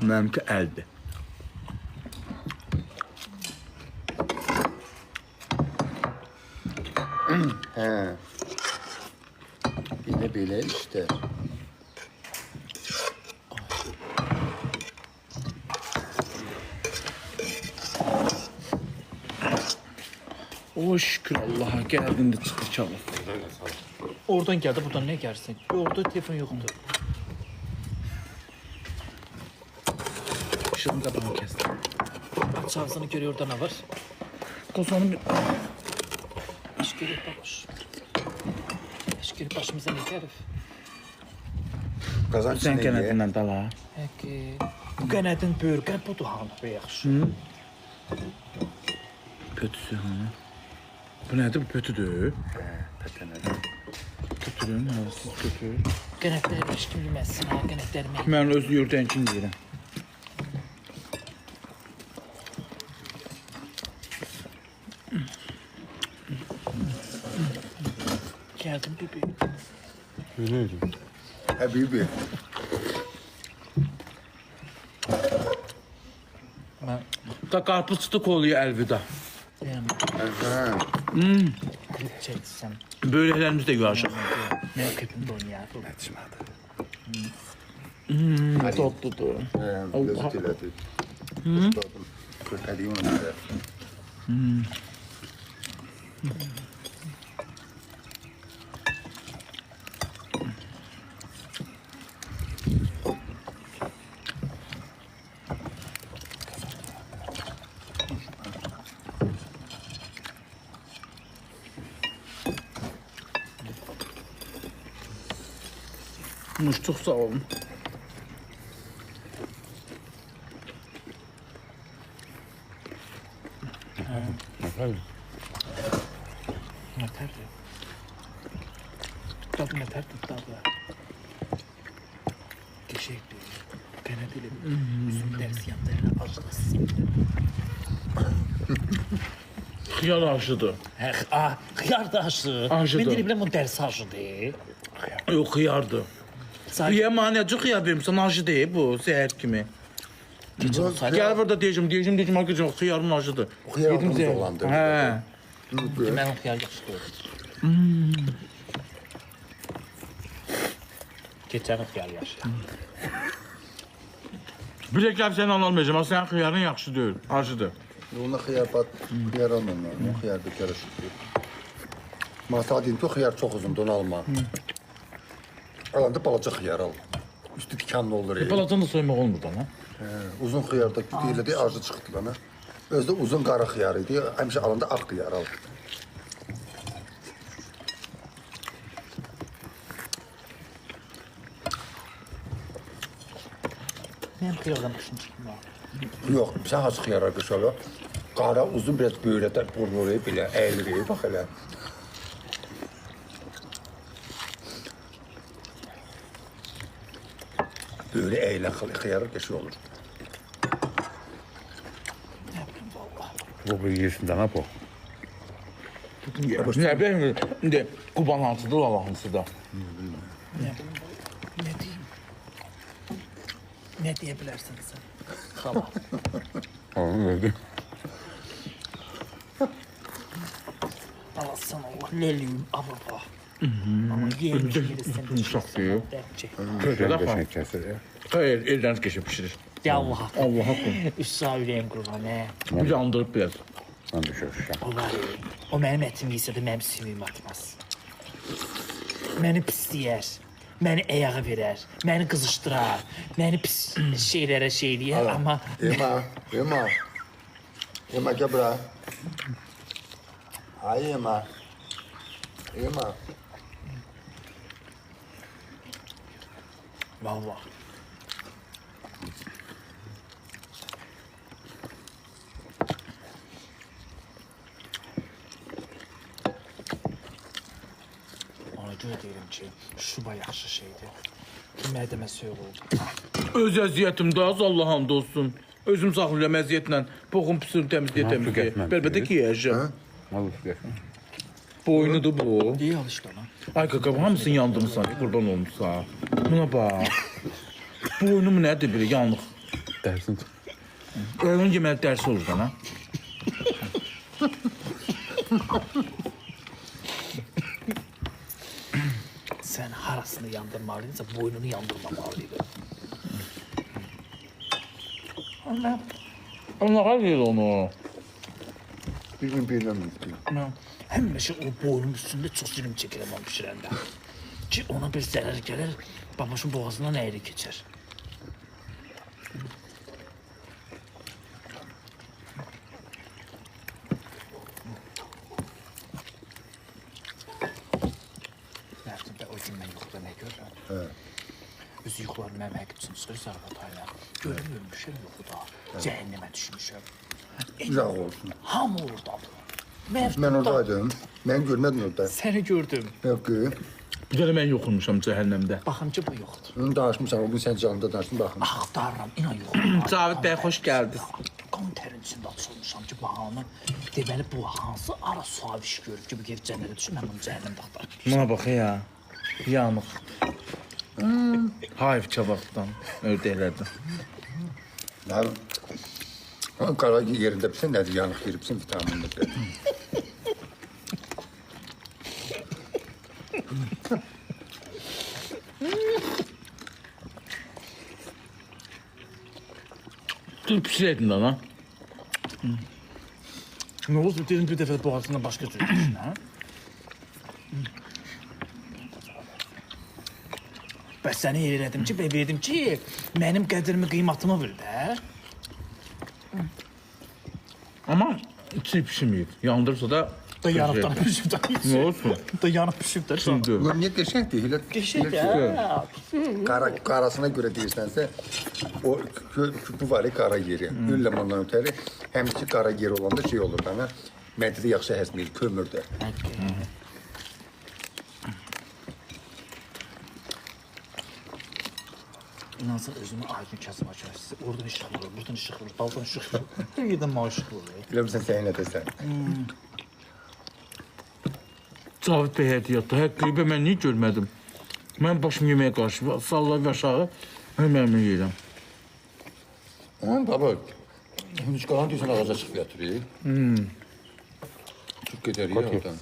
Mənimki əldir. Hə. Belə işte. O şükür Allah'a gəldin də çıxır çalır. Oradan geldi, buradan ne gelsin? Orada telefon yoktu. Işığını qabağını kəsdim. Şansını görüyor orada ne var? Qozanı bir... Eşkeri babuş. Eşkeri başımıza ne herif? Qazan Sən qənədindən dala. Peki. Bu qənədin bölgə budur hanı be yaxşı. Pötüsü hanı. Bu nədir? Bu pötüdür. Pətənədir. Pötürün, siz pötür. Qənədləri heç kim bilməzsin ha, qənədləri mən. Mən öz yurdənkini deyirəm. Geldim bebeğim. Həbibi. Da qarpızçı oluyor əlvida. Yani Hə. klip çeksem. Böylələrimiz də yuyacaq. Ne klipimde oynuyor? Tatlıdır. Gözü dilədi. Ustadım. Kötəliyi ona görə. Muş çox sağ olun. Yeter de. Tadı yeter de tadı. Geçecek değil. Qənədiyle üzüm dersi yanlarına acılasın. Xiyar aşıdır. Xiyar da aşı. Aşıdır. Ben deyirəm bu dersi aşıdır. Yox, xiyardır. Xiyar maniyacı xiyar vermişsən, aşı deyil bu, zəhər kimi. Gəl burada deyəcəm, arkadaşım, xiyarın aşıdır. Xiyarımız olandır. Hə. Mən o xiyar yaxşı görürüm. Keçən xiyar yaxşı. Biləklər səni almayacağım, sənin xiyarın yaxşı deyil, aşıdır. Ona xiyar bat, xiyar almamlar. O xiyar bir kere şükür. Mata deyim ki, o xiyar çox uzundur, onu alma. Alanda balaca xiyar al. Üstü dikanlı olur. Balacan da soymaq olmur da, ha? Uzun xiyarda deyirlər, acı çıxdı bana. Özdə uzun qara xiyar idi. Həmişə alanda ağ xiyar al. Mən xiyardan başım çıxdım. Yox, sən hansı xiyara qışala? Qara uzun biraz böyrədə burnu belə əyilir, bax elə. Böyle eğlen xiyarı qəşi olur. Bu bir yersindən ha bu. Nə bileyim, indi Quban hansıdır, Lala hansıdır? Ne diyeyim? Ne diyebilirsin sen? Xala. Onu verdi. Alasın Allah. Leliyim, ababa. Ama yemiş birisin. Uşaq deyil. Gözdən qəşəng kəsir ya. Xeyr, eldən keçib pişirir. De Allah. Allah haqqı. Üç sağ ürəyim qurban, he. Bir yandırıb biraz. Mən düşürüşəm. O var ya. O mənim ətimi yiysə də mənim sümüyümü atmaz. Məni pisləyər. Məni ayağa verər. Məni qızışdırar. Məni pis şeylərə şeyləyər, amma... Yema. Yema, gel bura. Ay Yema. Yema. Vallahi. Ona görə deyirəm ki, şuba yaxşı şeydir. Mədəmə söyül oldu. Öz əziyyətimdə az Allah hamd olsun. Özüm saxlayıram əziyyətlə. Boğum püsür təmizliyə. Bəlbədə ki, yiyəcəm. Mal üstə. Boynudur bu. Deyə al işte ona. Ay qaqam, hamısını yandırmışsan, qurban olmuşsan. Buna bax. Boynu mu nədir biri, yanıq. Dərsin. Öğün yeməli dərsi olur sana. Sən harasını yandırmalıydınsa boynunu yandırmamalıydın. Onlar yedi onu. Bir gün birləməyib. Həmişə o boynun üstündə çox zülüm çəkirəm onu pişirəndə. Ki ona bir zərər gəlir, babasının boğazından əyri keçər. Nəfsində o gün mən yuxuda nə görürəm? Öz yuxularım mənim həqiqətçim çıxır Zərbatayla. Görüm ölmüşəm yuxuda, cəhənnəmə düşmüşəm. Uzaq olsun. Hamı oradadır. Mən oradaydım. Mən görmədim orada. Səni gördüm. Yox ki. Bir dənə mən yoxulmuşam cəhənnəmdə. Baxın ki bu yoxdur. Onu danışmışam. O gün sən canında danışdın, baxın. Axtarıram, inan yoxdur. Cavid bəy, xoş gəldiniz. Qan tərin içində açılmışam ki, bahanı. Deməli bu hansı ara suaviş görüb ki, bu gedib cənnətə düşür, mən bunu cəhənnəmdə axtarım. Buna bax ya. Yanıq. Hayf çabaqdan ördəklərdən. Nə? Qara yerində bilsən nədir? Yanıq yeribsən vitaminlə. Dur pişirəydin lan ha. Nə olsun, dedim bir dəfə boğazından başqa cür düşün, hə? Bəs səni elədim ki, və verdim ki, mənim qədrimi, qiymatımı bil də. Amma içi pişməyib. Yandırsa da Dayanıqdan pişib də. nə olsun? Dayanıq pişib də. Şimdi. Niyə qəşəngdir? Elə Qəşəng də. qarasına görə deyirsənsə, o bu var ya qara yeri. Üllə ondan ötəri həmişə qara yer olanda şey olur da, mədədə yaxşı həzməyir, kömürdə. İnansın özümü aydın kəsmə kəssi. Oradan işıq vurur, buradan işıq vurur, daldan işıq vurur. Bir yerdən maşıq vurur. Bilə bilsən sən nə desən? Cavid bəy hədiyyatda. Həqiqi mən niyə görmədim? Mən başım yeməyə qarşı sallayıb aşağı yeməğimi yeyirəm. Baba, heç qalan deyirsən ağaca çıxıb yatırır. Çox gedər ya oradan.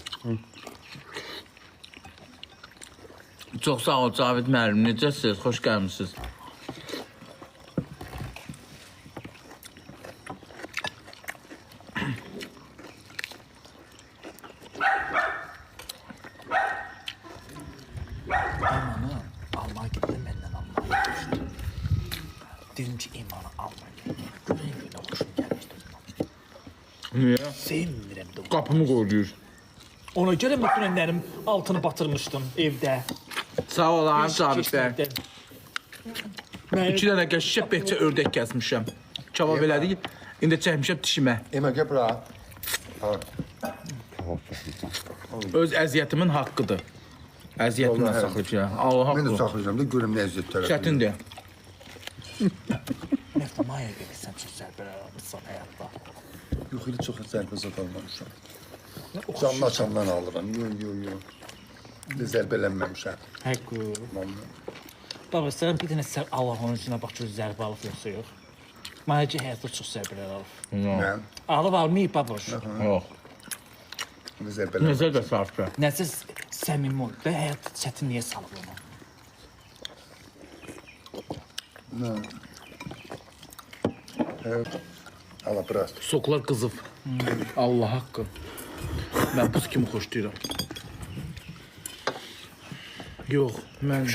Çox sağ ol Cavid müəllim. Necəsiniz? Xoş gəlmisiniz. İmanı almaya gittim, məndən almaya gitmişdim. Dedim ki, imanı almaya. Günə xoşum gəlmişdir. Niyə? Sevmirəm də. Qapımı qoruyur. Ona görə mən dünənlərim altını batırmışdım evdə. Sağ ol Cavid bəy. Mən 2 dənə qəşəng bəhçə ördək kəsmişəm. Kebab elədik. İndi çəkmişəm dişimə. Emə gəl bura. Öz əziyyətimin haqqıdır. Əziyyətimlə Vallahi. saxlayıb ya. Allah Mən də haqqı. saxlayacağım da görüm nə əziyyətlər. Çətindir. Məhtamaya gəlirsən, çox sərbələr almışsan həyatda. Yox, elə çox zərbə zad almamışam. Canlı açandan alıram. Yox. Elə zərbələnməmişəm. Həqqı. Baba, sən bir dənə Allah onun içinə bax ki, zərbə alıb yoxsa yox. Mənə ki, həyatda çox sərbələr alıb. Mən Alıb almayıb, baboş. Yox. elə zərbələnməmişəm. Necə də sarfı. Nəsə səmimi ol və həyat çətinliyə salıb onu. Ala, biraz. Soklar qızıb. Allah haqqı. Mən buz kimi xoşlayıram. Yox, mən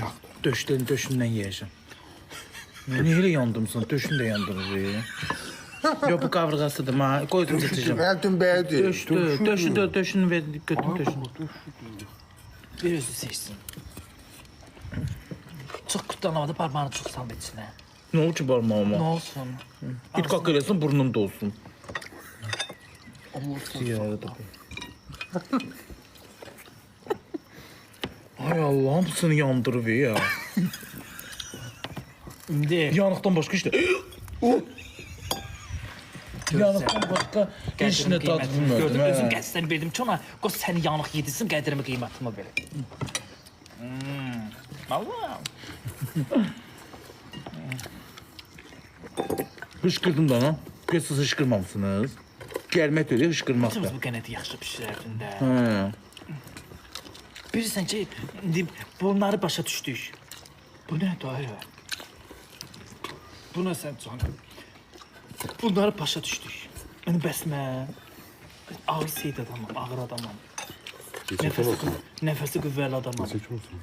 döşündən yeyəcəm. Niyə elə yandımsan? Döşün də yandırır. Yox, bu qavrğasıdır. Qoydum getəcəm. Mərdüm bəydir. Döşünü ver, götür döşünü. Bir özü seçsin. Çox qutlanamadı, parmağını çox saldı içinə. Nə olur ki barmağıma? Nə olsun? İt qaq eləsin, burnumda olsun. Ziyarə da. Ay Allah, hamısını yandırıb ya. İndi Yanıqdan başqa işte. Yanıqdan başqa heç nə tad bilmirdim. Gördüm, özüm qəsdən verdim ki, ona qoz səni yanıq yedirsin, qədrimi, qiymatımı verin. Allah. Hışkırdım da ona. Pes siz hışkırmamışsınız. Gelmek dedi hışkırmak da. Hamımız bu qənəti yaxşı bişirərdin də. He. Bilirsən ki, indi bunları başa düşdük. Bu nə dayı? Buna sən canım. Bunları başa düşdük. Yəni bəs mən ağır seyid adamam, ağır adamam. Nəfəsi qüvvəli adamam. Seç olsun.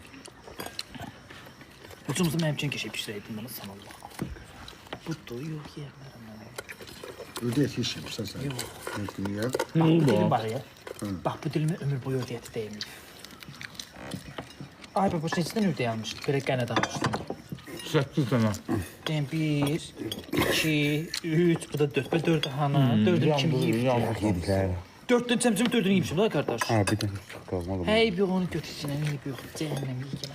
Ucumuzu mənim üçün keşə bişirəydin bana sən Allah. Bu doyuq yerlərəm mənə. Ödəyət yeşirsən sən. Yox. Niyə? Bax bu dilim var ya. Bax bu dilimi ömür boyu ödəyəti deyilmir. Ay baba, neçədən ödəyə almışdın? Belə qənəd almışdın. 8 tane. Deyim 1, 2, 3, bu da 4. Və 4 hana? 4'ün kim yiyib? Yedikler. 4'ün çəmçəm 4'ünü yiyibsin da qardaş. Ha bir de kalmadı. Hey bir onu götürsün, eyb yox. Cəhənnəm yiyib.